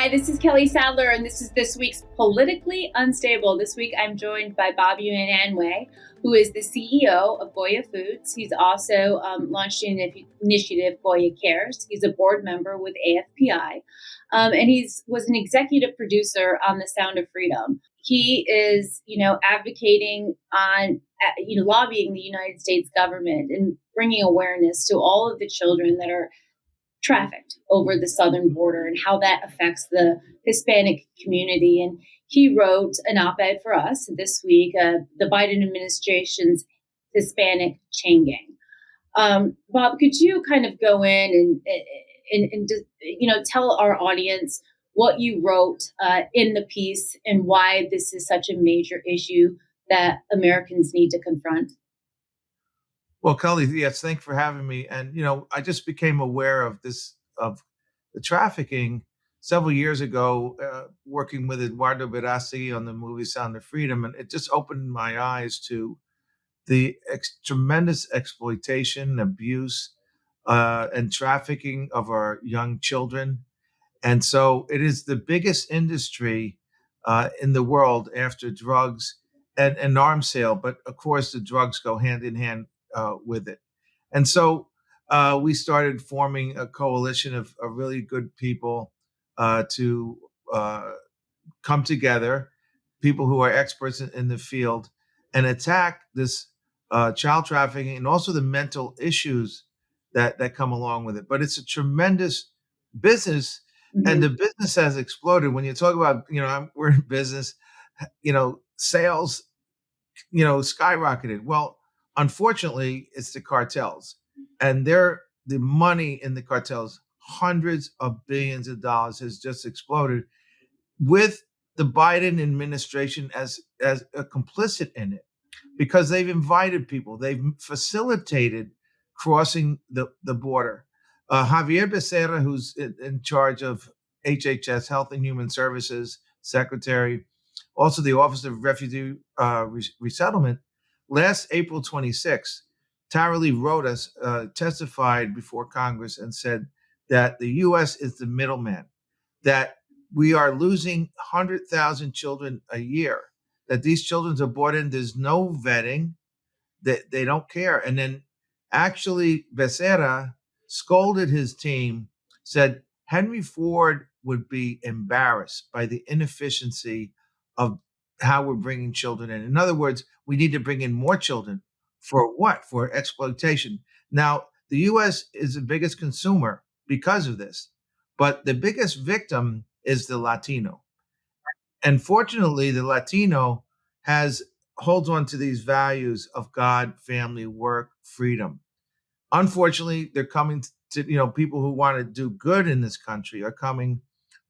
Hi, this is Kelly Sadler, and this is this week's Politically Unstable. This week, I'm joined by Bob Unanue, who is the CEO of Goya Foods. He's also launched an initiative, Goya Cares. He's a board member with AFPI, and was an executive producer on The Sound of Freedom. He is, advocating on, lobbying the United States government and bringing awareness to all of the children that are trafficked over the southern border and how that affects the Hispanic community. And he wrote an op-ed for us this week, the Biden administration's Hispanic chain gang. Bob, could you kind of go in and tell our audience what you wrote in the piece and why this is such a major issue that Americans need to confront? Well, Kelly, yes, thanks for having me. And I just became aware of the trafficking several years ago, working with Eduardo Berassi on the movie Sound of Freedom, and it just opened my eyes to the tremendous exploitation, abuse, and trafficking of our young children. And so, it is the biggest industry in the world after drugs and arms sale. But of course, the drugs go hand in hand with it. And so we started forming a coalition of really good people to come together, people who are experts in the field, and attack this child trafficking and also the mental issues that come along with it. But it's a tremendous business, and the business has exploded. When you talk about, we're in business, sales, skyrocketed. Well, unfortunately, it's the cartels, and the money in the cartels, hundreds of billions of dollars, has just exploded with the Biden administration as a complicit in it, because they've invited people, they've facilitated crossing the border. Javier Becerra, who's in charge of HHS, Health and Human Services Secretary, also the Office of Refugee Resettlement, last April 26th, Tara Lee Rodas testified before Congress and said that the U.S. is the middleman, that we are losing 100,000 children a year, that these children are brought in, there's no vetting, that they don't care. And then actually Becerra scolded his team, said Henry Ford would be embarrassed by the inefficiency of how we're bringing children in. In other words, we need to bring in more children. For what? For exploitation. Now, the U.S. is the biggest consumer because of this, but the biggest victim is the Latino. And fortunately, the Latino holds on to these values of God, family, work, freedom. Unfortunately, they're coming to, people who want to do good in this country are coming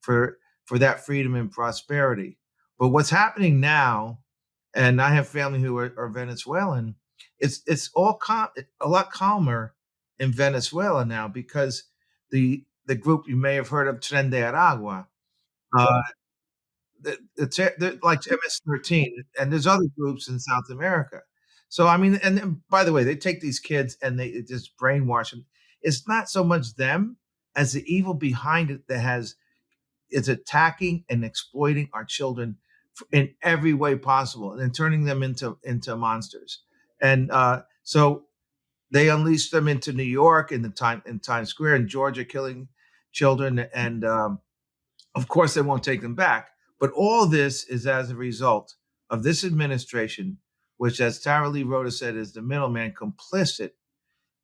for that freedom and prosperity. But what's happening now, and I have family who are Venezuelan, it's a lot calmer in Venezuela now, because the group you may have heard of, Tren de Aragua, uh, they're like MS-13, and there's other groups in South America. So I mean, and then, by the way, they take these kids and they just brainwash them. It's not so much them as the evil behind it that is attacking and exploiting our children in every way possible, and then turning them into monsters. And so they unleashed them into New York in Times Square, in Georgia, killing children, and of course, they won't take them back. But all this is as a result of this administration, which, as Tara Lee Rhoda said, is the middleman, complicit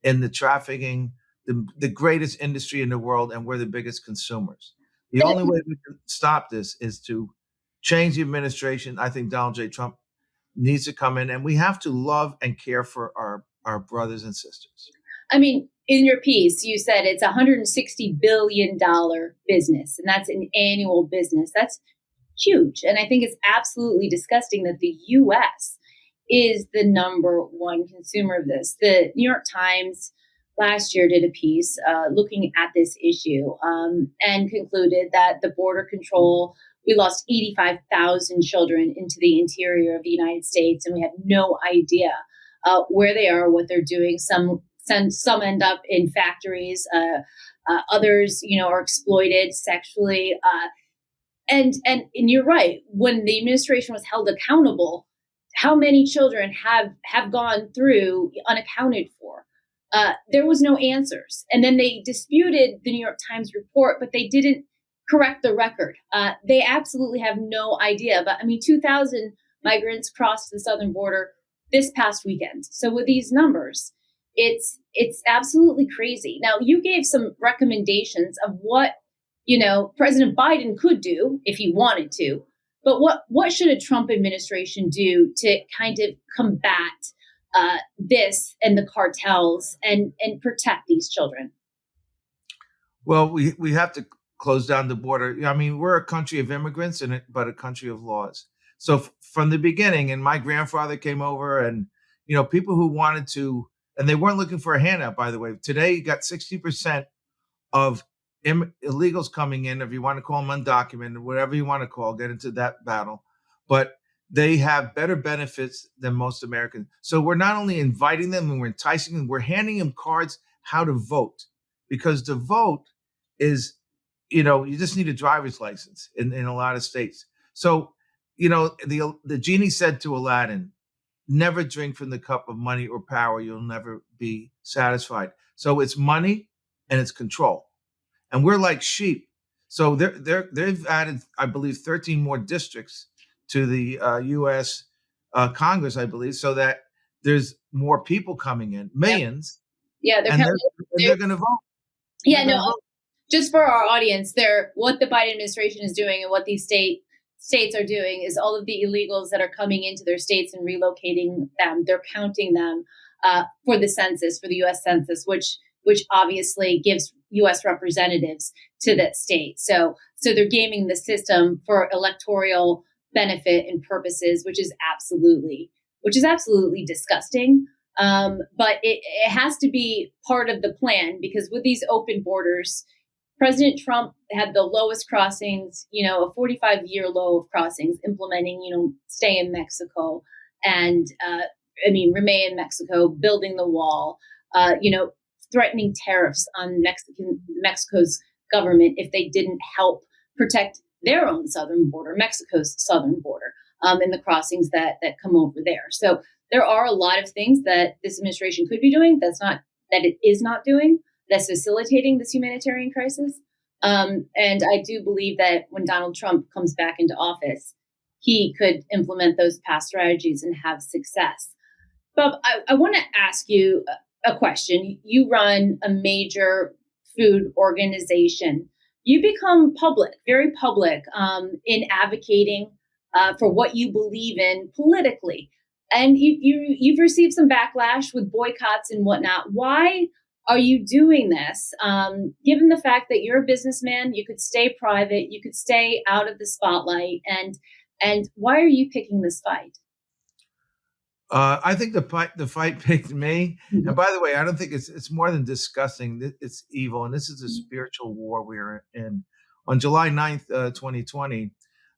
in the trafficking, the greatest industry in the world, and we're the biggest consumers. The only way we can stop this is to change the administration. I think Donald J. Trump needs to come in, and we have to love and care for our brothers and sisters. I mean, in your piece, you said it's a $160 billion business, and that's an annual business. That's huge. And I think it's absolutely disgusting that the U.S. is the number one consumer of this. The New York Times last year did a piece looking at this issue and concluded that the border control, we lost 85,000 children into the interior of the United States, and we have no idea where they are, what they're doing. Some end up in factories. Others, are exploited sexually. And you're right. When the administration was held accountable, how many children have gone through unaccounted for? There was no answers, and then they disputed the New York Times report, but they didn't correct the record. They absolutely have no idea. But I mean, 2,000 migrants crossed the southern border this past weekend. So with these numbers, it's absolutely crazy. Now, you gave some recommendations of what President Biden could do if he wanted to. But what should a Trump administration do to kind of combat this and the cartels and protect these children? Well, we have to close down the border. I mean, we're a country of immigrants, but a country of laws. So from the beginning, and my grandfather came over, and people who wanted to, and they weren't looking for a handout. By the way, today you got 60% of illegals coming in, if you want to call them undocumented, whatever you want to call, get into that battle. But they have better benefits than most Americans. So we're not only inviting them and we're enticing them, we're handing them cards how to vote. Because to vote is, you just need a driver's license in a lot of states. So, the genie said to Aladdin, never drink from the cup of money or power. You'll never be satisfied. So it's money and it's control. And we're like sheep. So they've added, I believe, 13 more districts to the U.S. Congress, I believe, so that there's more people coming in, millions, yeah, they're going to vote. Yeah, no, just for our audience, what the Biden administration is doing and what these states are doing is all of the illegals that are coming into their states and relocating them. They're counting them for the census, for the U.S. Census, which obviously gives U.S. representatives to that state. So they're gaming the system for electoral benefit and purposes, which is absolutely disgusting. But it has to be part of the plan, because with these open borders, President Trump had the lowest crossings, a 45-year low of crossings, implementing, stay in Mexico and, remain in Mexico, building the wall, threatening tariffs on Mexico's government if they didn't help protect their own southern border, Mexico's southern border, in the crossings that come over there. So there are a lot of things that this administration could be doing that it is not doing, that's facilitating this humanitarian crisis. And I do believe that when Donald Trump comes back into office, he could implement those past strategies and have success. Bob, I want to ask you a question. You run a major food organization. You become very public, in advocating for what you believe in politically. And you've received some backlash with boycotts and whatnot. Why are you doing this? Given the fact that you're a businessman, you could stay private, you could stay out of the spotlight, and why are you picking this fight? I think the fight picked me. Mm-hmm. And by the way, I don't think it's more than disgusting. It's evil, and this is a spiritual war we're in. On July 9th, 2020,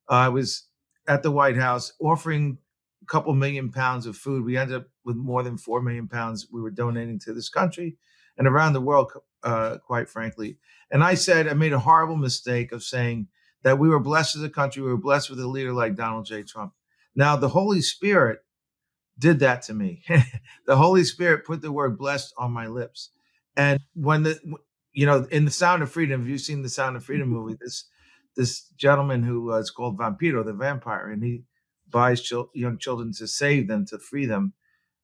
I was at the White House offering a couple million pounds of food. We ended up with more than 4 million pounds we were donating to this country and around the world, quite frankly. And I made a horrible mistake of saying that we were blessed as a country. We were blessed with a leader like Donald J. Trump. Now, the Holy Spirit did that to me. The Holy Spirit put the word blessed on my lips. And when in The Sound of Freedom, have you seen the Sound of Freedom movie? This gentleman who is called Vampiro, the vampire, and he buys young children to save them, to free them.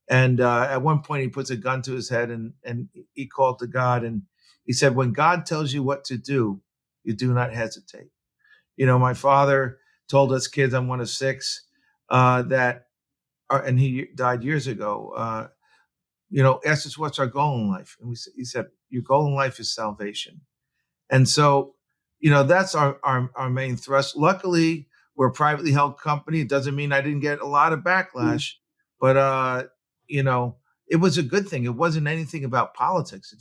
And at one point he puts a gun to his head and he called to God. And he said, when God tells you what to do, you do not hesitate. My father told us kids, I'm one of 6, and he died years ago, asked us what's our goal in life. And he said, your goal in life is salvation. And so, that's our main thrust. Luckily, we're a privately held company. It doesn't mean I didn't get a lot of backlash, but, it was a good thing. It wasn't anything about politics.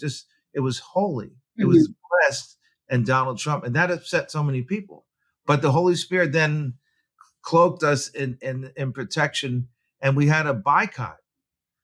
It was holy. Mm-hmm. It was blessed and Donald Trump. And that upset so many people. But the Holy Spirit then cloaked us in protection, and we had a boycott.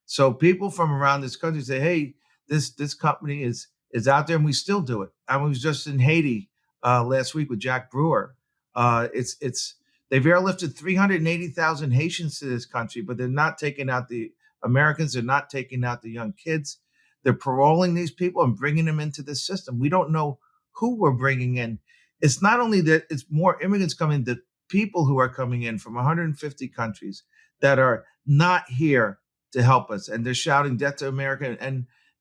So people from around this country say, hey, this company is out there, and we still do it. I was just in Haiti last week with Jack Brewer, It's they've airlifted 380,000 Haitians to this country, but they're not taking out the Americans. They're not taking out the young kids. They're paroling these people and bringing them into the system. We don't know who we're bringing in. It's not only that it's more immigrants coming, the people who are coming in from 150 countries that are not here to help us, and they're shouting "Death to America."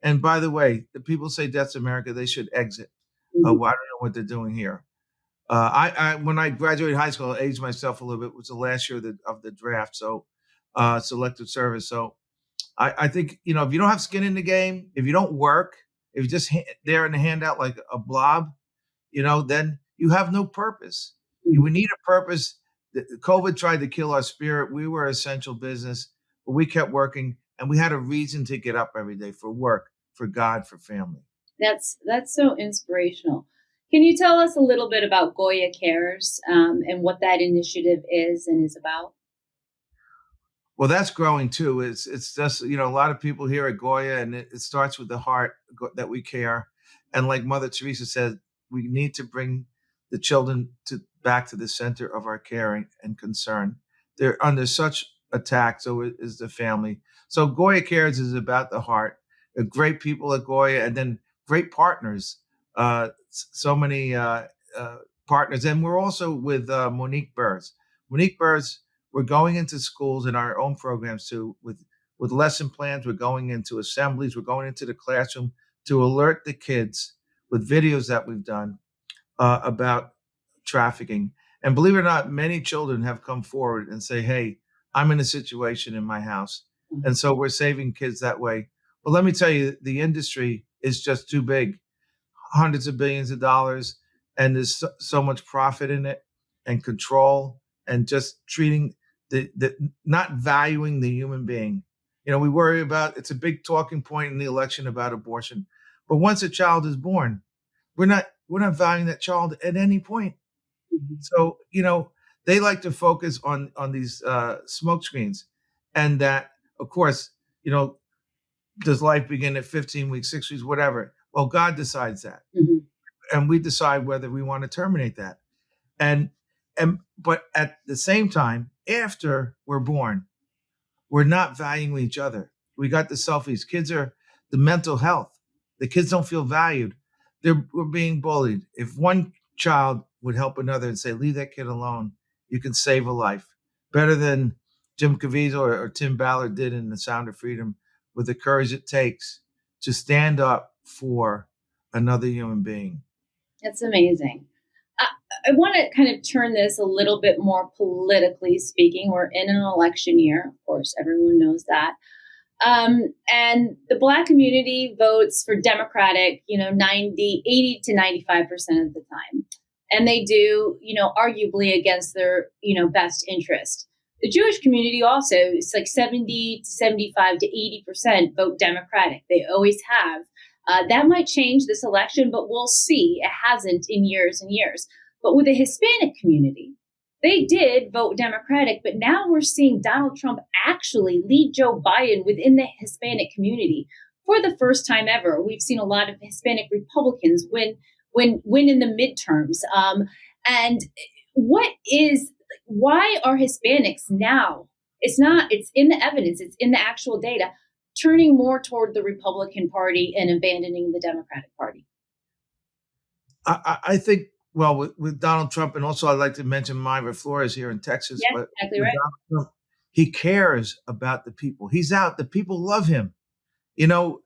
And by the way, the people say "Death to America," they should exit. Well, I don't know what they're doing here. I when I graduated high school, I aged myself a little bit. It was the last year of the draft, so selective service. So I think if you don't have skin in the game, if you don't work, if you're just there in the handout like a blob, then you have no purpose. We need a purpose. COVID tried to kill our spirit. We were essential business, but we kept working, and we had a reason to get up every day for work, for God, for family. That's so inspirational. Can you tell us a little bit about Goya Cares and what that initiative is and is about? Well, that's growing too. It's just a lot of people here at Goya, and it starts with the heart that we care. And like Mother Teresa said, we need to bring the children back to the center of our caring and concern. They're under such attack, so is the family. So Goya Cares is about the heart. Great people at Goya, and then great partners. So many partners, and we're also with Monique Burrs. Monique Burrs, we're going into schools in our own programs too, with lesson plans. We're going into assemblies. We're going into the classroom to alert the kids with videos that we've done about trafficking. And believe it or not, many children have come forward and say, "Hey, I'm in a situation in my house," and so we're saving kids that way. But let me tell you, the industry is just too big, hundreds of billions of dollars, and there's so much profit in it, and control, and just treating the not valuing the human being. We worry about, it's a big talking point in the election about abortion, but once a child is born, we're not valuing that child at any point. So they like to focus on these smoke screens, and that, of course, does life begin at 15 weeks, 6 weeks, whatever? Well, God decides that, and we decide whether we want to terminate that. And but at the same time, after we're born, we're not valuing each other. We got the selfies. Kids are the mental health. The kids don't feel valued. We're being bullied. If one child would help another and say, "Leave that kid alone," you can save a life. Better than Jim Caviezel or Tim Ballard did in The Sound of Freedom, with the courage it takes to stand up for another human being. That's amazing. I want to kind of turn this a little bit more politically speaking. We're in an election year, of course, everyone knows that. And the Black community votes for Democratic, 80 to 95% of the time. And they do, arguably against their, best interest. The Jewish community also, it's like 70 to 75 to 80% vote Democratic. They always have. That might change this election, but we'll see. It hasn't in years and years. But with the Hispanic community, they did vote Democratic, but now we're seeing Donald Trump actually lead Joe Biden within the Hispanic community for the first time ever. We've seen a lot of Hispanic Republicans win in the midterms. And why are Hispanics now? It's in the evidence, it's in the actual data, turning more toward the Republican Party and abandoning the Democratic Party? I think, well, with Donald Trump, and also I'd like to mention Myra Flores here in Texas. Yes, but exactly with right. Donald Trump, he cares about the people. He's out. The people love him. You know,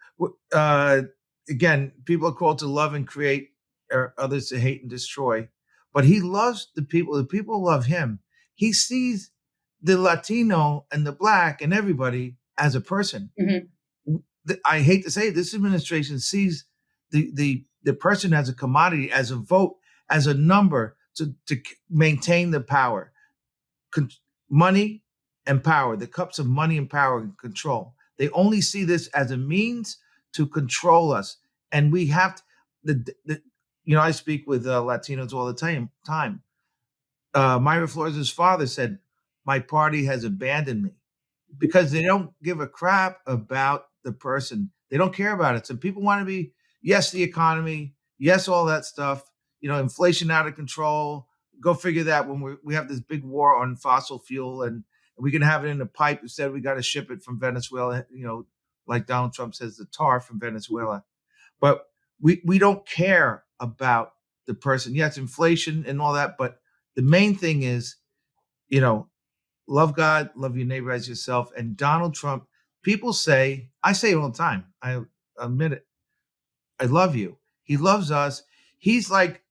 again, people are called to love and create, or others to hate and destroy. But he loves the people. The people love him. He sees the Latino and the Black and everybody as a person. I hate to say it, this administration sees the person as a commodity, as a vote, as a number to maintain the power, money and power, the cups of money and power and control. They only see this as a means to control us, and we have to, I speak with Latinos all the time. Myra Flores' father said, "My party has abandoned me," because they don't give a crap about the person. They don't care about it. So people want to be, yes, the economy, yes, all that stuff, inflation out of control, go figure that when we have this big war on fossil fuel and we can have it in a pipe instead we got to ship it from Venezuela, like Donald Trump says, the tar from Venezuela. But we don't care about the person. Yes, inflation and all that, but the main thing is, love God, love your neighbor as yourself. And Donald Trump, people say, I say it all the time, I admit it, I love you. He loves us. He's like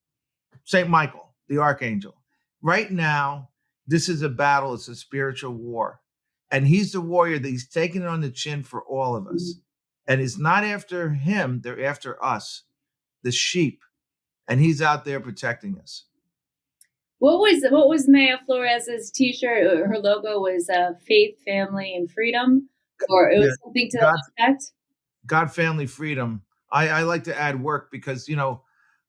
St. Michael, the archangel. Right now, this is a battle. It's a spiritual war. And he's the warrior that he's taking it on the chin for all of us. And it's not after him, they're after us, the sheep. And he's out there protecting us. What was Maya Flores's T-shirt? Her logo was faith, family, and freedom, or it was something to that effect. God, family, freedom. I like to add work because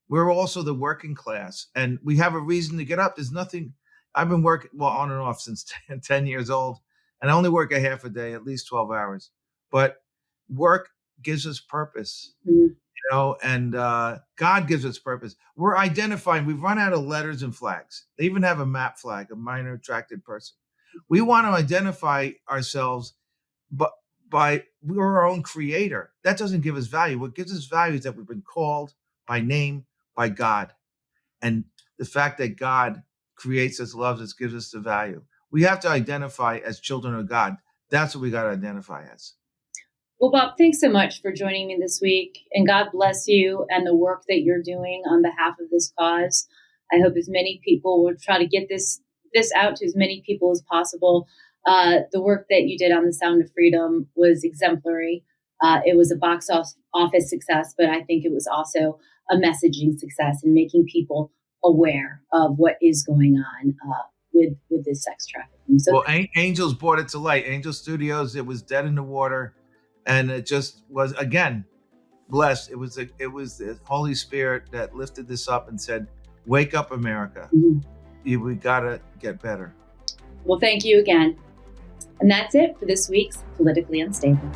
we're also the working class, and we have a reason to get up. There's nothing. I've been working on and off since 10 years old, and I only work a half a day, at least 12 hours. But work gives us purpose. And God gives us purpose. We're identifying. We've run out of letters and flags. They even have a map flag, a minor attracted person. We want to identify ourselves, but we're our own creator. That doesn't give us value. What gives us value is that we've been called by name, by God. And the fact that God creates us, loves us, gives us the value. We have to identify as children of God. That's what we got to identify as. Well, Bob, thanks so much for joining me this week, and God bless you and the work that you're doing on behalf of this cause. I hope as many people will try to get this out to as many people as possible. The work that you did on The Sound of Freedom was exemplary. It was a box office success, but I think it was also a messaging success in making people aware of what is going on with this sex trafficking. So, Angels brought it to light. Angel Studios, it was dead in the water. And it just was, again, blessed. It was the Holy Spirit that lifted this up and said, wake up, America. We got to get better. Well, thank you again. And that's it for this week's Politically Unstable.